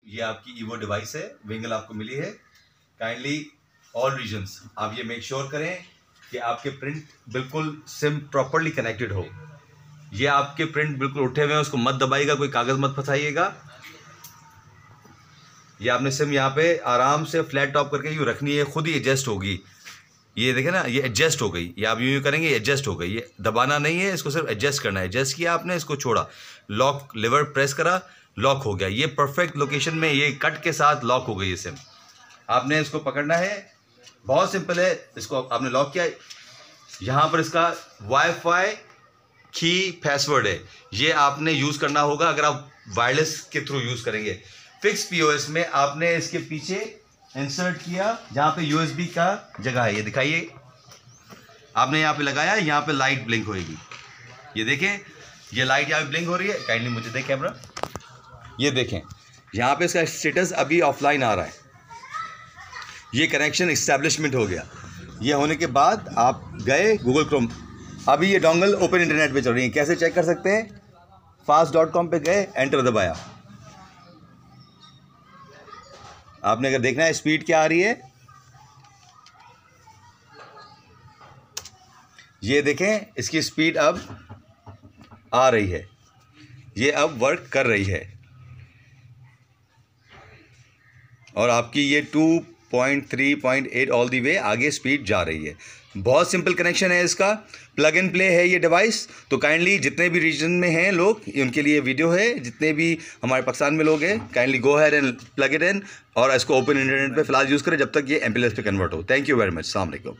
ये आपकी evo device है, विंगल आपको मिली है। काइंडली ऑल रीजन्स आप ये मेक श्योर करें कि आपके प्रिंट बिल्कुल सिम प्रॉपरली कनेक्टेड हो। ये आपके प्रिंट बिल्कुल उठे हुए हैं, उसको मत दबाइएगा, कोई कागज़ मत फंसाइएगा। ये आपने सिम यहाँ पे आराम से फ्लैट टॉप करके यूँ रखनी है, खुद ही एडजस्ट होगी। ये देखें ना, ये एडजस्ट हो गई। ये आप यूँ करेंगे, एडजस्ट हो गई। ये दबाना नहीं है, इसको सिर्फ एडजस्ट करना है। एडजस्ट किया आपने, इसको छोड़ा, लॉक लिवर प्रेस करा, लॉक हो गया। ये परफेक्ट लोकेशन में ये कट के साथ लॉक हो गई है सिम। आपने इसको पकड़ना है, बहुत सिंपल है। इसको आपने लॉक किया, यहाँ पर इसका वाईफाई की पासवर्ड है, ये आपने यूज़ करना होगा अगर आप वायरलेस के थ्रू यूज़ करेंगे। फिक्स पीओएस में आपने इसके पीछे इंसर्ट किया, जहाँ पे यूएसबी का जगह है, ये दिखाइए। आपने यहाँ पे लगाया, यहाँ पे लाइट ब्लिंक होएगी। ये देखें, ये लाइट यहाँ पे ब्लिंक हो रही है। काइंडली मुझे दें कैमरा, ये देखें यहाँ पे इसका स्टेटस अभी ऑफलाइन आ रहा है। ये कनेक्शन इस्टेब्लिशमेंट हो गया। ये होने के बाद आप गए गूगल क्रोम, अभी ये डोंगल ओपन इंटरनेट पे चल रही है। कैसे चेक कर सकते हैं? fast.com पे गए, एंटर दबाया। आपने अगर देखना है स्पीड क्या आ रही है, ये देखें, इसकी स्पीड अब आ रही है, ये अब वर्क कर रही है। और आपकी ये 2.3.8 ऑल दी वे आगे स्पीड जा रही है। बहुत सिंपल कनेक्शन है इसका, प्लग एंड प्ले है ये डिवाइस। तो काइंडली जितने भी रीजन में हैं लोग, उनके लिए वीडियो है। जितने भी हमारे पाकिस्तान में लोग हैं, kindly go ahead and plug it in और इसको ओपन इंटरनेट पे फिलहाल यूज़ करें जब तक ये MPLS पे कन्वर्ट हो। Thank you very much. अस्सलाम वालेकुम।